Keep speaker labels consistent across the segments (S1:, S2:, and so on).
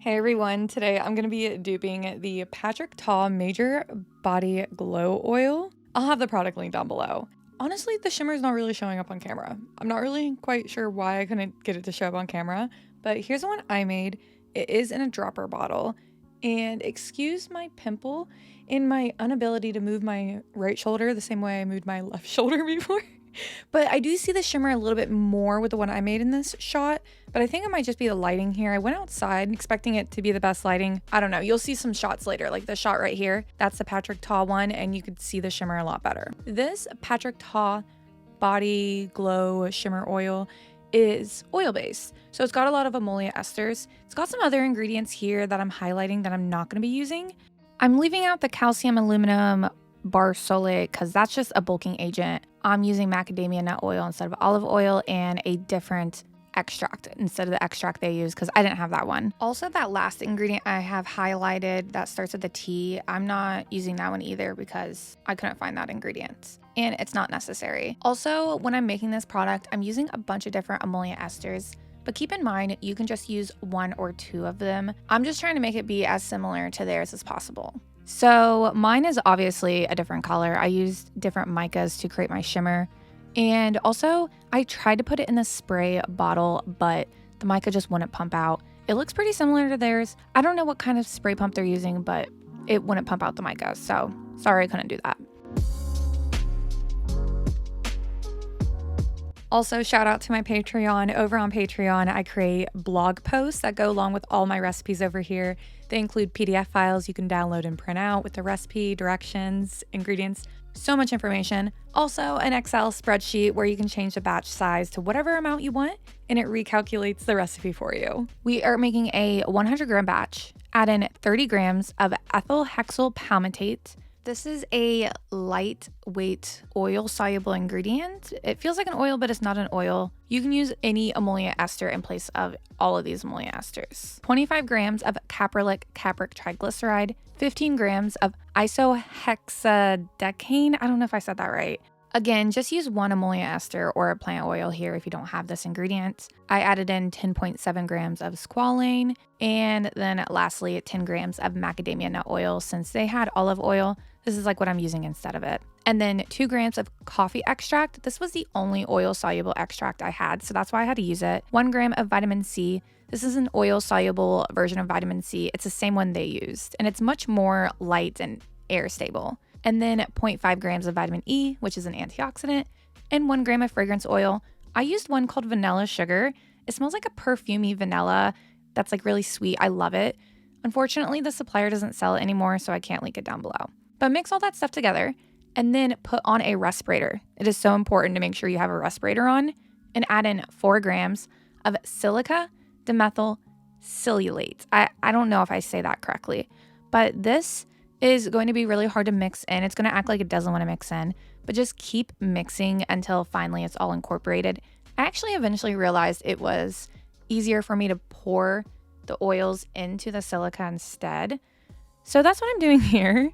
S1: Hey everyone, today I'm going to be duping the Patrick Ta Major Body Glow Oil. I'll have the product link down below. Honestly, the shimmer is not really showing up on camera. I'm not really quite sure why I couldn't get it to show up on camera, but here's the one I made. It is in a dropper bottle, and excuse my pimple in my inability to move my right shoulder the same way I moved my left shoulder before. But I do see the shimmer a little bit more with the one I made in this shot, but I think it might just be the lighting here. I went outside expecting it to be the best lighting. I don't know. You'll see some shots later, like the shot right here. That's the Patrick Ta one, and you could see the shimmer a lot better. This Patrick Ta Body Glow Shimmer Oil is oil-based, so it's got a lot of emollient esters. It's got some other ingredients here that I'm highlighting that I'm not going to be using. I'm leaving out the calcium aluminum barsolate because that's just a bulking agent. I'm using macadamia nut oil instead of olive oil and a different extract instead of the extract they use because I didn't have that one. Also, that last ingredient I have highlighted that starts with the T, I'm not using that one either because I couldn't find that ingredient and it's not necessary. Also, when I'm making this product, I'm using a bunch of different emollient esters, but keep in mind you can just use one or two of them. I'm just trying to make it be as similar to theirs as possible. So mine is obviously a different color. I used different micas to create my shimmer. And also, I tried to put it in the spray bottle, but the mica just wouldn't pump out. It looks pretty similar to theirs. I don't know what kind of spray pump they're using, but it wouldn't pump out the mica. So sorry I couldn't do that. Also, shout out to my Patreon. Over on Patreon, I create blog posts that go along with all my recipes over here. They include PDF files you can download and print out with the recipe, directions, ingredients, so much information. Also, an Excel spreadsheet where you can change the batch size to whatever amount you want, and it recalculates the recipe for you. We are making a 100 gram batch. Add in 30 grams of ethyl hexyl palmitate. This is a lightweight oil-soluble ingredient. It feels like an oil, but it's not an oil. You can use any emollient ester in place of all of these emollient esters. 25 grams of caprylic capric triglyceride, 15 grams of isohexadecane. I don't know if I said that right. Again, just use one emollient ester or a plant oil here if you don't have this ingredient. I added in 10.7 grams of squalane, and then lastly 10 grams of macadamia nut oil. Since they had olive oil, this is like what I'm using instead of it. And then 2 grams of coffee extract. This was the only oil-soluble extract I had, so that's why I had to use it. 1 gram of vitamin C. This is an oil-soluble version of vitamin C. It's the same one they used, and it's much more light and air stable. And then 0.5 grams of vitamin E, which is an antioxidant, and 1 gram of fragrance oil. I used one called vanilla sugar. It smells like a perfumey vanilla that's like really sweet. I love it. Unfortunately, the supplier doesn't sell it anymore, so I can't link it down below. But mix all that stuff together and then put on a respirator. It is so important to make sure you have a respirator on, and add in 4 grams of silica dimethyl cellulate. I don't know if I say that correctly, but this is going to be really hard to mix in. It's going to act like it doesn't want to mix in, but just keep mixing until finally it's all incorporated. I actually eventually realized it was easier for me to pour the oils into the silica instead. So that's what I'm doing here.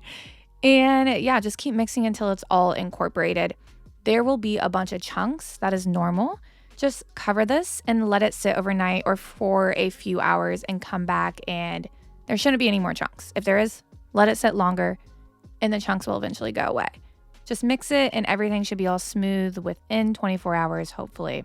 S1: And yeah, just keep mixing until it's all incorporated. There will be a bunch of chunks. That is normal. Just cover this and let it sit overnight or for a few hours and come back, and there shouldn't be any more chunks. If there is, let it sit longer and the chunks will eventually go away. Just mix it and everything should be all smooth within 24 hours, hopefully.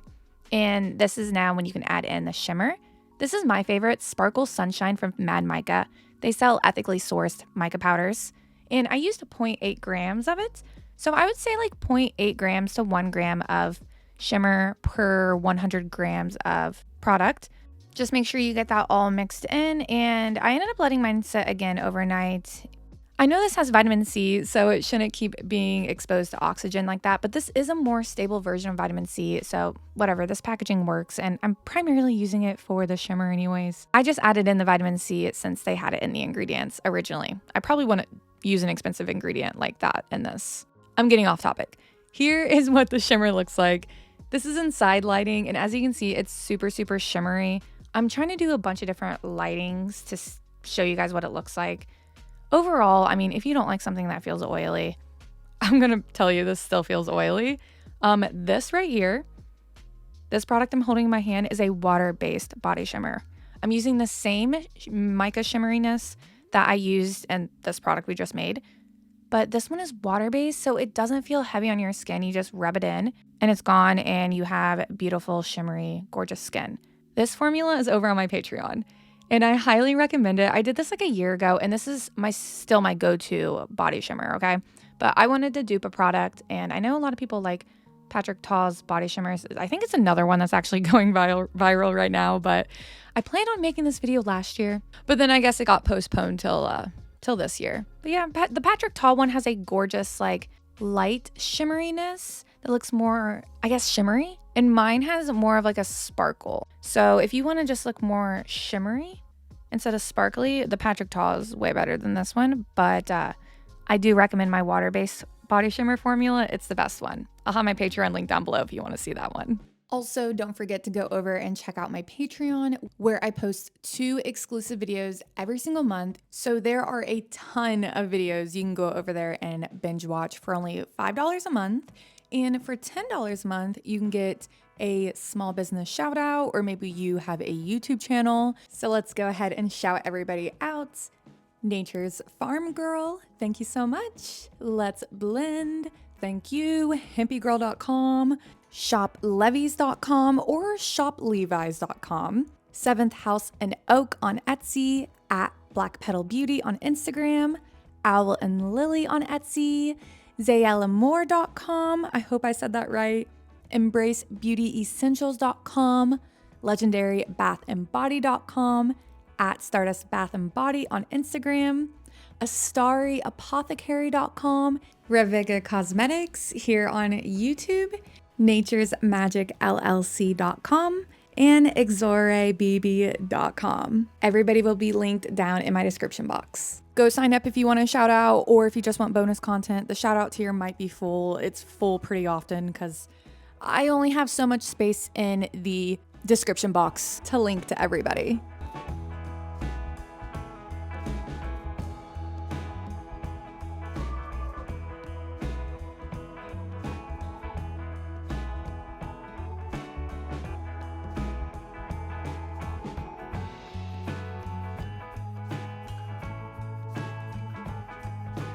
S1: And this is now when you can add in the shimmer. This is my favorite, Sparkle Sunshine from Mad Mica. They sell ethically sourced mica powders, and I used 0.8 grams of it. So I would say like 0.8 grams to 1 gram of shimmer per 100 grams of product. Just make sure you get that all mixed in, and I ended up letting mine sit again overnight. I know this has vitamin C, so it shouldn't keep being exposed to oxygen like that, but this is a more stable version of vitamin C, so whatever, this packaging works, and I'm primarily using it for the shimmer anyways. I just added in the vitamin C since they had it in the ingredients originally. I probably wouldn't use an expensive ingredient like that in this. I'm getting off topic. Here is what the shimmer looks like. This is inside lighting, and as you can see, it's super, super shimmery. I'm trying to do a bunch of different lightings to show you guys what it looks like. Overall, I mean, if you don't like something that feels oily, I'm going to tell you this still feels oily. This right here, this product I'm holding in my hand is a water-based body shimmer. I'm using the same mica shimmeriness that I used in this product we just made, but this one is water-based, so it doesn't feel heavy on your skin. You just rub it in and it's gone, and you have beautiful, shimmery, gorgeous skin. This formula is over on my Patreon, and I highly recommend it. I did this like a year ago, and this is still my go-to body shimmer, okay? But I wanted to dupe a product, and I know a lot of people like Patrick Ta's body shimmers. I think it's another one that's actually going viral right now, but I planned on making this video last year, but then I guess it got postponed till this year. But yeah, the Patrick Ta one has a gorgeous like light shimmeriness that looks more, I guess, shimmery, and mine has more of like a sparkle. So if you want to just look more shimmery instead of sparkly, the Patrick Ta is way better than this one, but I do recommend my water-based body shimmer formula. It's the best one. I'll have my Patreon link down below if you want to see that one. Also, don't forget to go over and check out my Patreon, where I post 2 exclusive videos every single month. So there are a ton of videos you can go over there and binge watch for only $5 a month. And for $10 a month, you can get a small business shout out, or maybe you have a YouTube channel. So let's go ahead and shout everybody out. Nature's Farm Girl, thank you so much. Let's Blend, thank you. HempyGirl.com, ShopLevies.com or ShopLevi's.com. 7th House and Oak on Etsy, at Black Petal Beauty on Instagram, Owl and Lily on Etsy, ZayelaMoore.com, I hope I said that right, EmbraceBeautyEssentials.com, LegendaryBathandBody.com, at Stardust Bath and Body on Instagram, AstariApothecary.com, Reviga Cosmetics here on YouTube, Nature's Magic LLC.com, and Ixorabb.com. Everybody will be linked down in my description box. Go sign up if you want a shout out, or if you just want bonus content. The shout out tier might be full. It's full pretty often because I only have so much space in the description box to link to everybody.